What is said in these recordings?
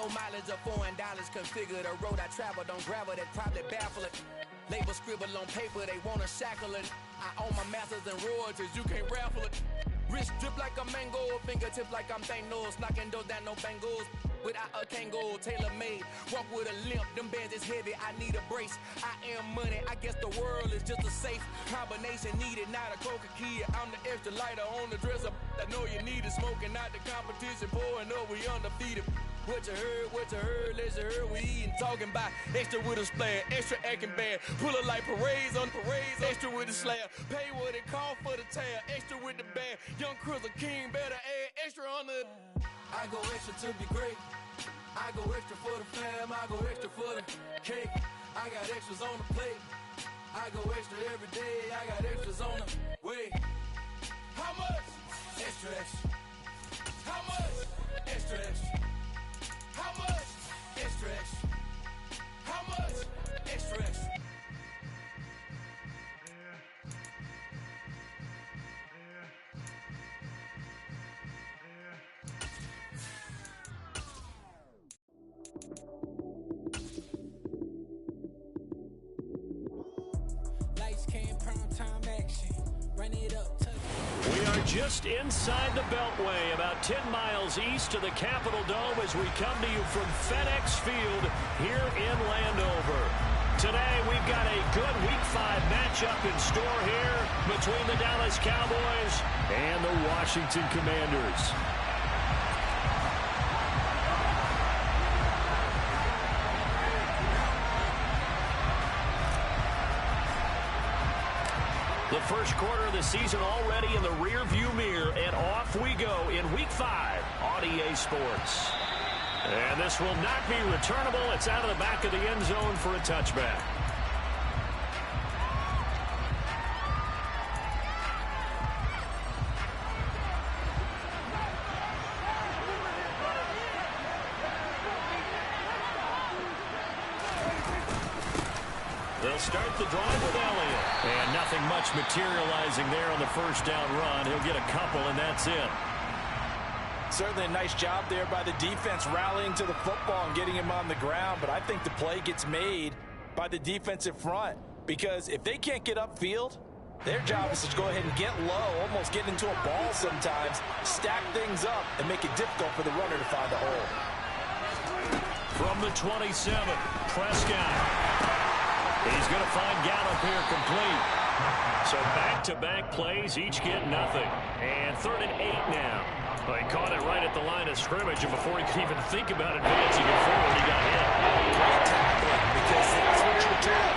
no mileage of $4. Configure the road I travel, don't gravel, that probably baffle it. Label scribble on paper, they wanna shackle it. I own my masters and royalties, you can't raffle it. Wrist drip like a mango, fingertips like I'm Thanos, knocking those down, no bangles. Without a Kango, tailor-made, walk with a limp, them bands is heavy, I need a brace. I am money, I guess the world is just a safe combination needed, not a coca key. I'm the extra lighter on the dresser, I know you need it, smoking out the competition, pouring up, we undefeated. What you heard, let's hear we eatin', talking about extra with a splash, extra acting bad, pull it like parades on parades, extra with the slab, pay what it cost for the tab, extra with the bag, young Chris a king, better add extra on the. I go extra to be great, I go extra for the fam, I go extra for the cake, I got extras on the plate, I go extra every day, I got extras on the way. How much? Extra, extra. How much? Extra, extra. How much? Extra, extra. How much? Extra, extra. Lights came prime time action. Run it up. We are just inside the Beltway, about 10 miles east of the Capitol Dome as we come to you from FedEx Field here in Landover. Today we've got a good Week 5 matchup in store here between the Dallas Cowboys and the Washington Commanders. The first quarter of the season already in the rear-view mirror, and off we go in Week 5 on EA Sports. And this will not be returnable. It's out of the back of the end zone for a touchback. They'll start the drive with Elliott. And nothing much materializing there on the first down run. He'll get a couple, and that's it. Certainly a nice job there by the defense rallying to the football and getting him on the ground. But I think the play gets made by the defensive front. Because if they can't get upfield, their job is to go ahead and get low, almost get into a ball sometimes, stack things up, and make it difficult for the runner to find the hole. From the 27, Prescott. He's going to find Gallup here complete. So back-to-back plays, each get nothing. And 3rd and 8 now. Well, he caught it right at the line of scrimmage, and before he could even think about advancing it forward, he got hit. Great tackling, because that's what you're doing.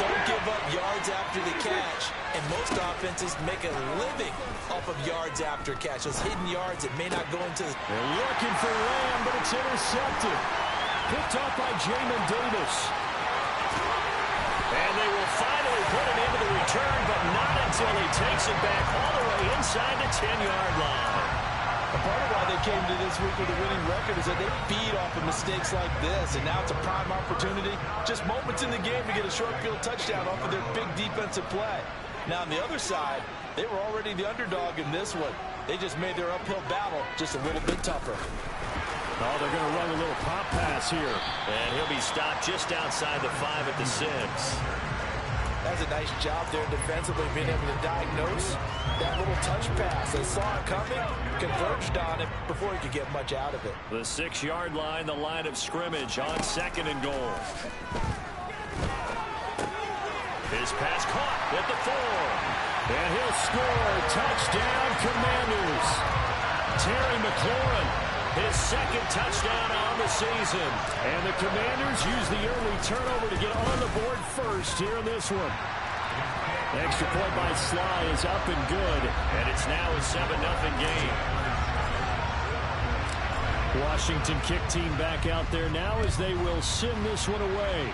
Don't give up yards after the catch. And most offenses make a living off of yards after catch. Those hidden yards that may not go into. They're looking for Lamb, but it's intercepted. Picked up by Jamin Davis. And they will finally put him into the return, but not until he takes it back all the way inside the 10-yard line. A part of why they came to this week with a winning record is that they feed off of mistakes like this, and now it's a prime opportunity, just moments in the game to get a short field touchdown off of their big defensive play. Now on the other side, they were already the underdog in this one. They just made their uphill battle just a little bit tougher. Oh, they're going to run a little pop pass here. And he'll be stopped just outside the 5 at the 6. That's a nice job there defensively, being able to diagnose that little touch pass. They saw it coming, converged on it before he could get much out of it. The 6-yard line, the line of scrimmage on 2nd and goal. His pass caught at the 4. And he'll score. Touchdown, Commanders. Terry McLaurin. His 2nd touchdown on the season. And the Commanders use the early turnover to get on the board first here in this one. Extra point by Sly is up and good. And it's now a 7-0 game. Washington kick team back out there now as they will send this one away.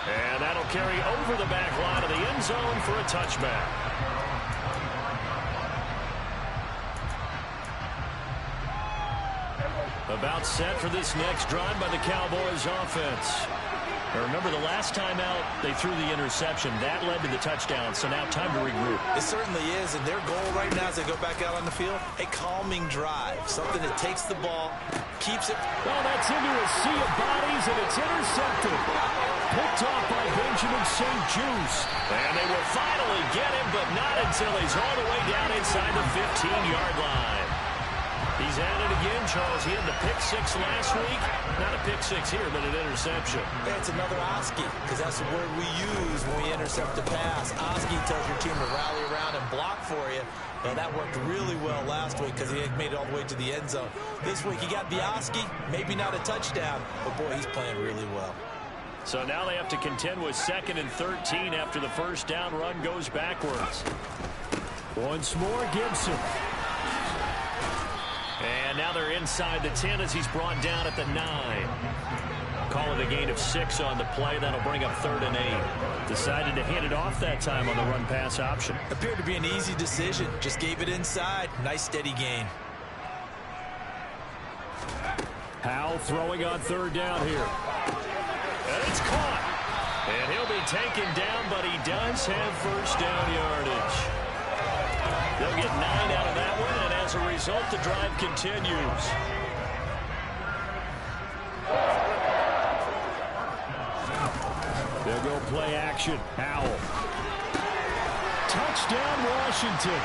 And that'll carry over the back line of the end zone for a touchback. About set for this next drive by the Cowboys offense. Remember, the last time out, they threw the interception. That led to the touchdown, so now time to regroup. It certainly is, and their goal right now as they go back out on the field, a calming drive, something that takes the ball, keeps it. Well, that's into a sea of bodies, and it's intercepted. Picked off by Benjamin St. Juice. And they will finally get him, but not until he's all the way down inside the 15-yard line. He's at it again, Charles. He had the pick six last week. Not a pick six here, but an interception. Yeah, it's another Oski, because that's the word we use when we intercept a pass. Oski tells your team to rally around and block for you. Well, that worked really well last week because he made it all the way to the end zone. This week he got the Oski, maybe not a touchdown, but boy, he's playing really well. So now they have to contend with 2nd and 13 after the first down run goes backwards. Once more, Gibson. And now they're inside the 10 as he's brought down at the 9. Call it a gain of 6 on the play. That'll bring up 3rd and 8. Decided to hand it off that time on the run-pass option. Appeared to be an easy decision. Just gave it inside. Nice, steady gain. Howell throwing on 3rd down here. And it's caught. And he'll be taken down, but he does have first down yardage. They'll get 9 out of that one, and as a result, the drive continues. They'll go play action. Howell. Touchdown, Washington.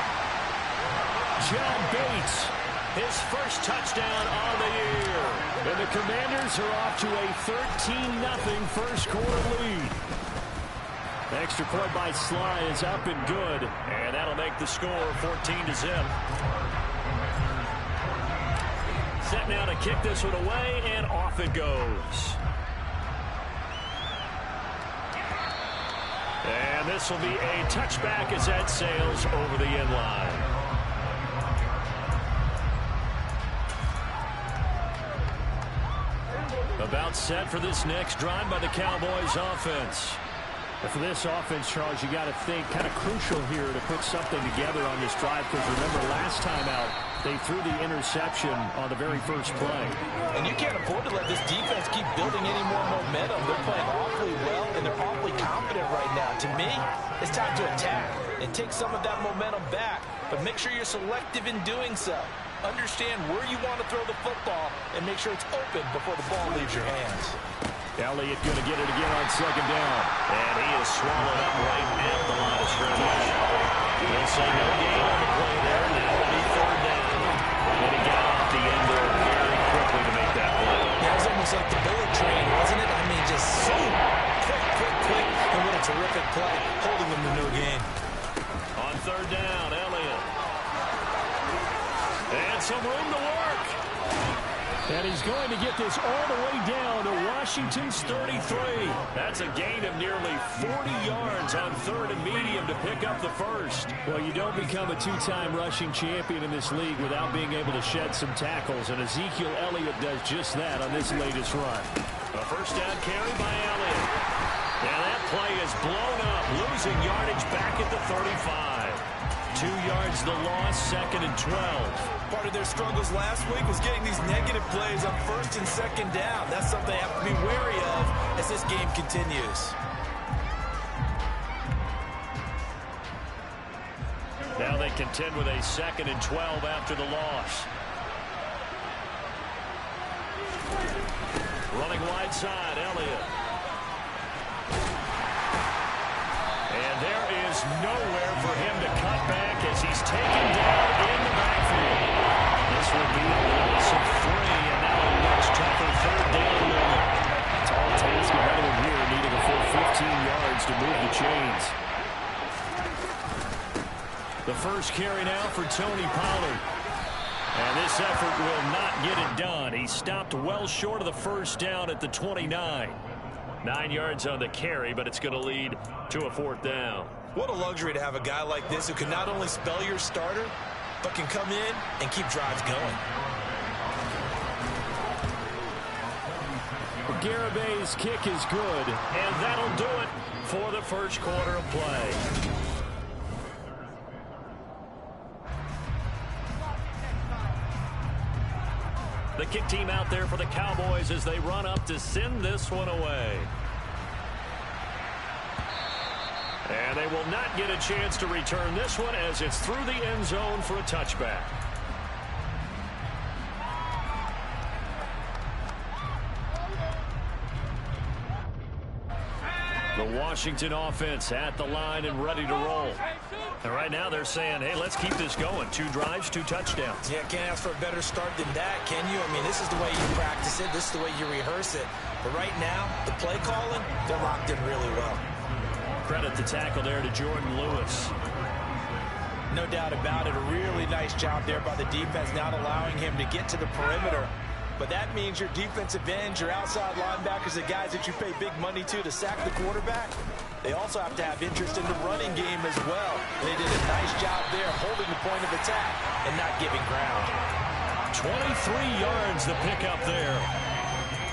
John Bates, his first touchdown on the year. And the Commanders are off to a 13-0 first quarter lead. Extra point by Sly is up and good, and that'll make the score 14-0. Set now to kick this one away, and off it goes. And this will be a touchback as that sails over the end line. About set for this next drive by the Cowboys offense. For this offense, Charles, you got to think kind of crucial here to put something together on this drive, because remember last time out they threw the interception on the very first play. And you can't afford to let this defense keep building any more momentum. They're playing awfully well, and they're awfully confident right now. To me, it's time to attack and take some of that momentum back, but make sure you're selective in doing so. Understand where you want to throw the football and make sure it's open before the ball leaves your hands. Elliott going to get it again on 2nd down. And he is swallowed up right at the line of scrimmage. They'll say no gain on the play there. Now it'll be 3rd down. And he got off the end there very quickly to make that play. That was almost like the bullet train, wasn't it? I mean, just so quick. And what a terrific play, holding them to no gain. On 3rd down, Elliott. And some room to work. And he's going to get this all the way down to Washington's 33. That's a gain of nearly 40 yards on 3rd and medium to pick up the first. Well, you don't become a 2-time rushing champion in this league without being able to shed some tackles, and Ezekiel Elliott does just that on this latest run. A first down carry by Elliott. And that play is blown up, losing yardage back at the 35. 2 yards the loss, 2nd and 12. Part of their struggles last week was getting these negative plays on 1st and 2nd down. That's something they have to be wary of as this game continues. Now they contend with a 2nd and 12 after the loss. Running wide side, Elliott. And there is nowhere for him to cut back as he's taken down in the backfield. This will be a loss of 3, and now a much tougher 3rd down moment. Tall task ahead of him here, needing a full 15 yards to move the chains. The first carry now for Tony Pollard. And this effort will not get it done. He stopped well short of the first down at the 29. 9 yards on the carry, but it's going to lead to a 4th down. What a luxury to have a guy like this who can not only spell your starter, but can come in and keep drives going. Garabay's kick is good, and that'll do it for the first quarter of play. The kick team out there for the Cowboys as they run up to send this one away. And they will not get a chance to return this one as it's through the end zone for a touchback. The Washington offense at the line and ready to roll. And right now they're saying, hey, let's keep this going. 2 drives, 2 touchdowns. Yeah, can't ask for a better start than that, can you? I mean, this is the way you practice it. This is the way you rehearse it. But right now, the play calling, they're locked in really well. Credit the tackle there to Jordan Lewis. No doubt about it. A really nice job there by the defense, not allowing him to get to the perimeter. But that means your defensive ends, your outside linebackers, the guys that you pay big money to sack the quarterback, they also have to have interest in the running game as well. They did a nice job there holding the point of attack and not giving ground. 23 yards the pickup there.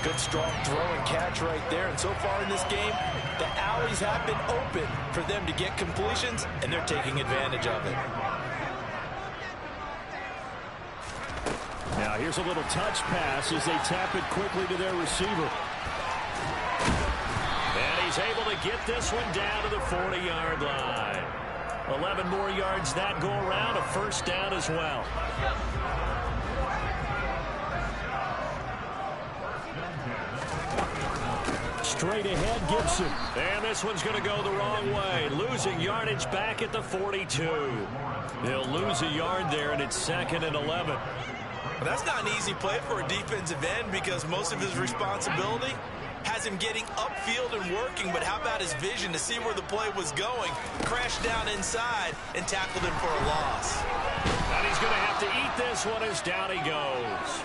Good strong throw and catch right there. And so far in this game, the alleys have been open for them to get completions, and they're taking advantage of it. Now here's a little touch pass as they tap it quickly to their receiver. And he's able to get this one down to the 40-yard line. 11 more yards that go around, a first down as well. Straight ahead, Gibson. And this one's going to go the wrong way. Losing yardage back at the 42. They'll lose a yard there, and it's 2nd and 11. Well, that's not an easy play for a defensive end because most of his responsibility has him getting upfield and working, but how about his vision to see where the play was going, crashed down inside, and tackled him for a loss. And he's going to have to eat this one as down he goes.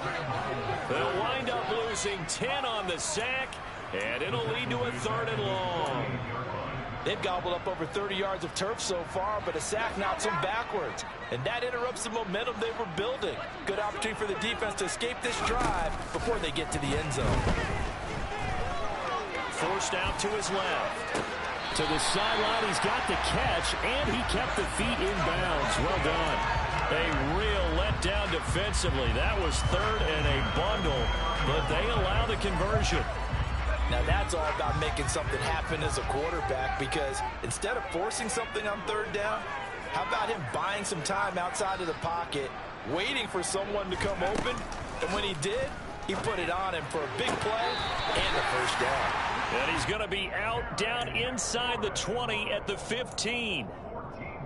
They'll wind up losing 10 on the sack, and it'll lead to a 3rd and long. They've gobbled up over 30 yards of turf so far, but a sack knocks them backwards. And that interrupts the momentum they were building. Good opportunity for the defense to escape this drive before they get to the end zone. Forced out to his left. To the sideline, he's got the catch, and he kept the feet in bounds. Well done. A real letdown defensively. That was 3rd and a bundle, but they allow the conversion. Now that's all about making something happen as a quarterback, because instead of forcing something on 3rd down, how about him buying some time outside of the pocket, waiting for someone to come open, and when he did, he put it on him for a big play and a first down. And he's going to be out down inside the 20 at the 15.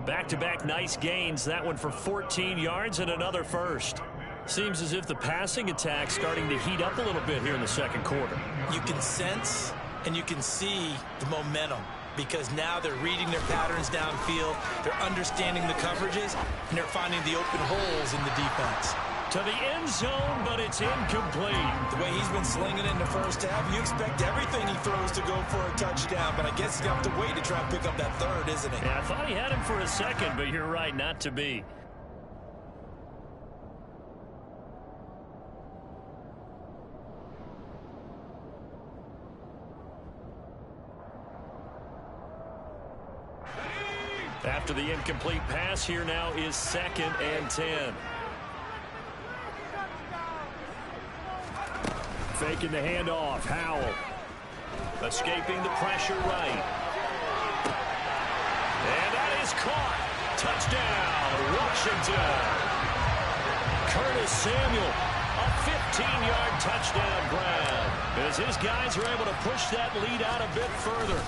Back-to-back nice gains, that one for 14 yards and another first. Seems as if the passing attack's starting to heat up a little bit here in the 2nd quarter. You can sense and you can see the momentum because now they're reading their patterns downfield, they're understanding the coverages, and they're finding the open holes in the defense. To the end zone, but it's incomplete. The way he's been slinging in the first half, you expect everything he throws to go for a touchdown, but I guess he's going to have to wait to try and pick up that 3rd, isn't he? Yeah, I thought he had him for a second, but you're right, not to be. After the incomplete pass, here now is 2nd and 10. Faking the handoff, Howell. Escaping the pressure right. And that is caught. Touchdown, Washington. Curtis Samuel, a 15-yard touchdown grab. As his guys are able to push that lead out a bit further.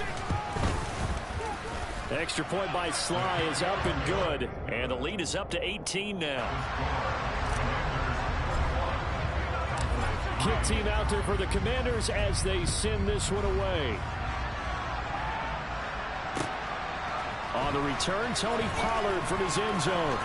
Extra point by Sly is up and good. And the lead is up to 18 now. Kick team out there for the Commanders as they send this one away. On the return, Tony Pollard from his end zone.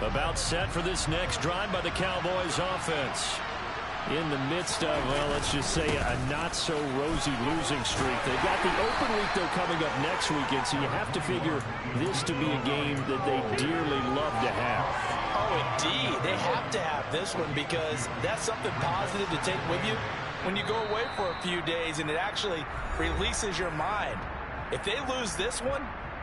About set for this next drive by the Cowboys offense. In the midst of, well, let's just say a not-so-rosy losing streak. They've got the open week, though, coming up next weekend, so you have to figure this to be a game that they dearly love to have. Oh, indeed. They have to have this one because that's something positive to take with you. when you go away for a few days and it actually releases your mind. If they lose this one,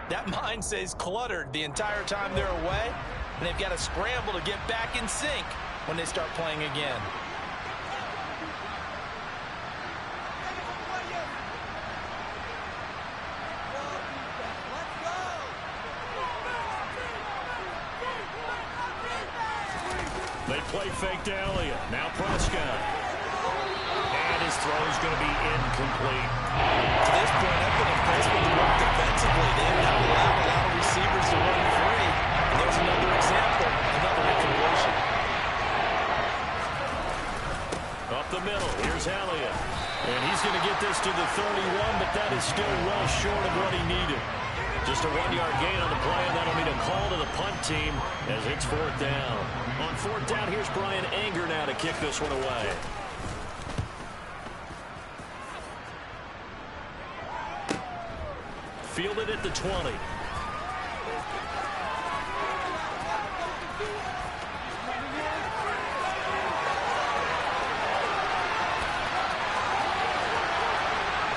that mind stays cluttered the entire time they're away, and they've got to scramble to get back in sync when they start playing again. They play fake to Elliott. Now Prescott. And his throw is going to be incomplete. To this point, I've been impressed with the work defensively. They have not allowed a lot of receivers to run free. And there's another example, another incompletion. Up the middle, here's Elliott. And he's going to get this to the 31, but that is still well short of what he needed. Just a 1-yard gain on the play, and that'll mean a call to the punt team as it's 4th down. On 4th down, here's Brian Anger now to kick this one away. Fielded at the 20.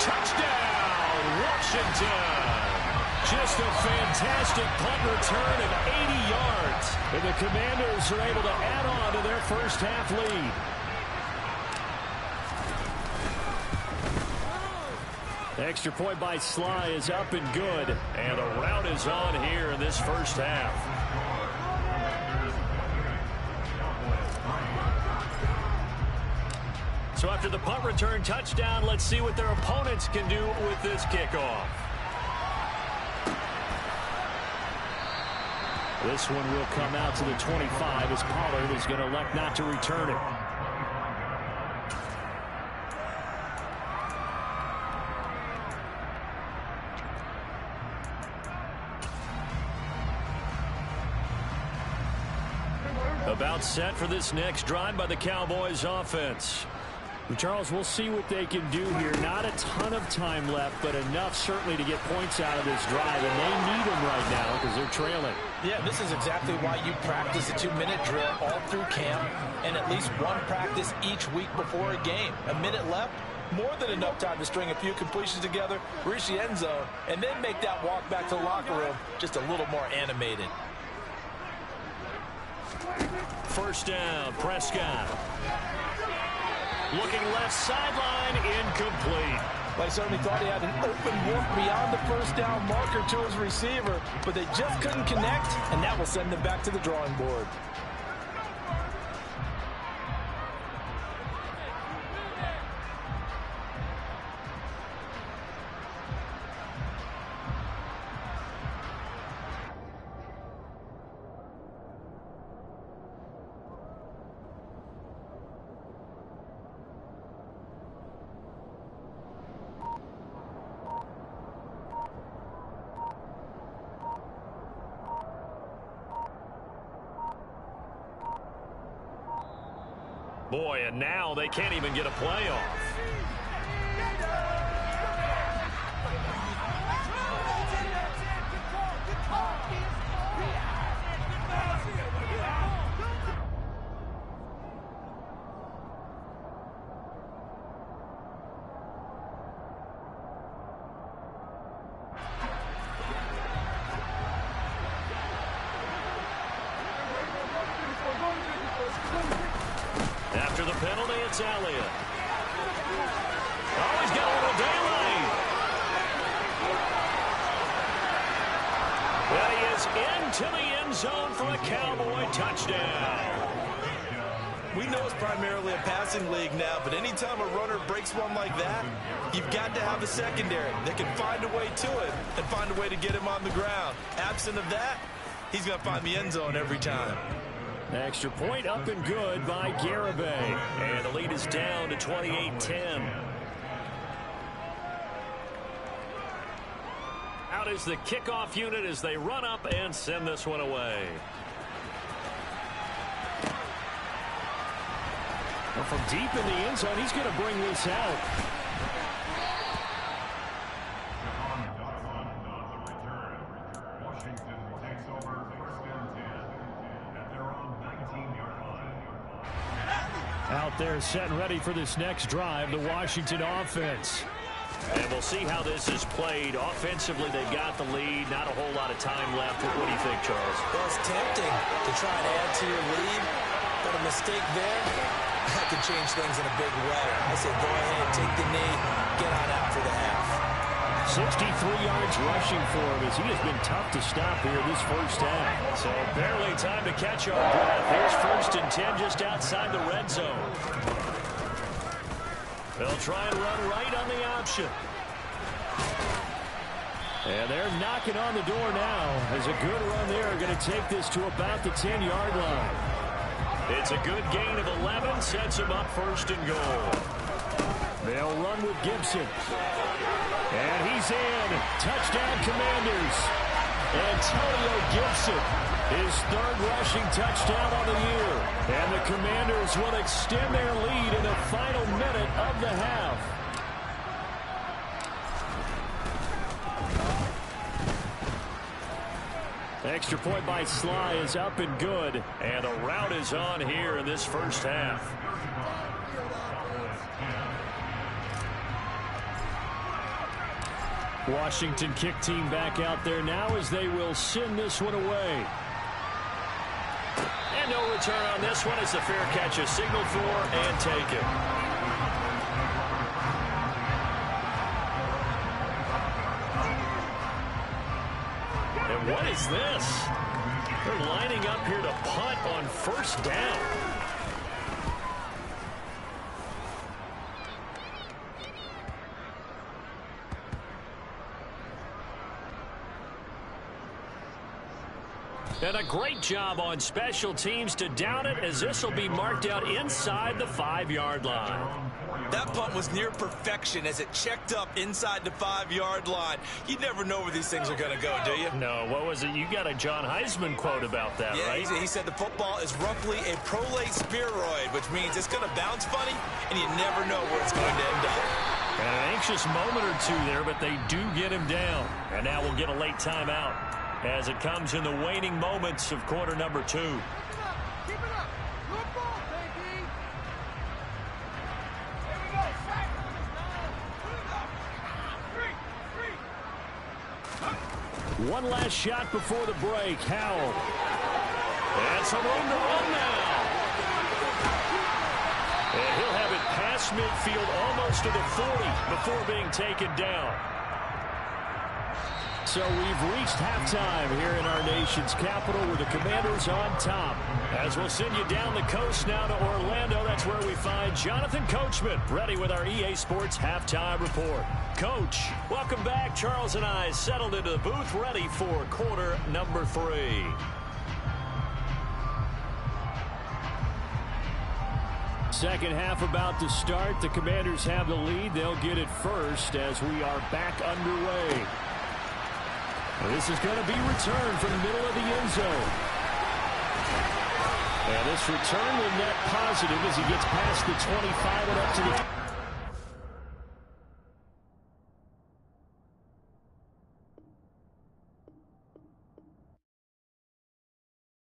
Touchdown, Washington. Just a fantastic punt return of 80 yards. And the Commanders are able to add on to their first half lead. Extra point by Sly is up and good. And the rout is on here in this first half. So after the punt return touchdown, let's see what their opponents can do with this kickoff. This one will come out to the 25 as Pollard is going to elect not to return it. About set for this next drive by the Cowboys offense. And Charles, we'll see what they can do here. Not a ton of time left, but enough certainly to get points out of this drive, and they need them right now because they're trailing. Yeah, this is exactly why you practice a 2-minute drill all through camp and at least one practice each week before a game. A minute left, more than enough time to string a few completions together, reach the end zone, and then make that walk back to the locker room just a little more animated. First down, Prescott. Looking left sideline, incomplete. Well, I certainly thought he had an open look beyond the first down marker to his receiver, but they just couldn't connect, and that will send them back to the drawing board. Boy, and now they can't even get a play off. After the penalty, it's Elliott. Oh, he's got a little daylight. Well, he is into the end zone for a Cowboy touchdown. We know it's primarily a passing league now, but anytime a runner breaks one like that, you've got to have a secondary that can find a way to it and find a way to get him on the ground. Absent of that, he's going to find the end zone every time. Extra point up and good by Garibay. And the lead is down to 28-10. Out is the kickoff unit as they run up and send this one away. Well, from deep in the end zone, he's going to bring this out. Out there set and ready for this next drive, the Washington offense. And we'll see how this is played. Offensively, they've got the lead. Not a whole lot of time left. What do you think, Charles? Well, it's tempting to try and add to your lead, but a mistake there, that could change things in a big way. I say go ahead, take the knee, get on out for the half. 63 yards rushing for him as he has been tough to stop here this first half. So barely time to catch our breath. Here's 1st and 10 just outside the red zone. They'll try and run right on the option. And they're knocking on the door now as a good run there are going to take this to about the 10-yard line. It's a good gain of 11, sets him up 1st and goal. They'll run with Gibson. And he's in. Touchdown, Commanders. Antonio Gibson, his 3rd rushing touchdown on the year. And the Commanders will extend their lead in the final minute of the half. Extra point by Sly is up and good. And the route is on here in this first half. Washington kick team back out there now as they will send this one away. And no return on this one as the fair catch is signaled for and taken. And what is this? They're lining up here to punt on 1st down. And a great job on special teams to down it as this will be marked out inside the 5-yard line. That punt was near perfection as it checked up inside the 5-yard line. You never know where these things are going to go, do you? No, what was it? You got a John Heisman quote about that, right? He said the football is roughly a prolate spheroid, which means it's going to bounce funny, and you never know where it's going to end up. An anxious moment or two there, but they do get him down. And now we'll get a late timeout as it comes in the waning moments of quarter number 2. Keep it up. Good ball, baby. Here we go. Three. One last shot before the break. Howell. And some room to run now. And he'll have it past midfield almost to the 40 before being taken down. So we've reached halftime here in our nation's capital with the Commanders on top. As we'll send you down the coast now to Orlando, that's where we find Jonathan Coachman, ready with our EA Sports Halftime Report. Coach, welcome back. Charles and I settled into the booth, ready for quarter number 3. Second half about to start. The Commanders have the lead. They'll get it first as we are back underway. This is going to be returned from the middle of the end zone. And this return will net positive as he gets past the 25 and up to the...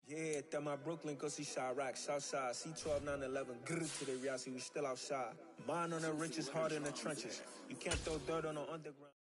Yeah, that my Brooklyn, go see Chirac, Southside, C12, 911, grrr to the reality, we still outside. Mine on the richest, heart in the trenches. You can't throw dirt on the underground.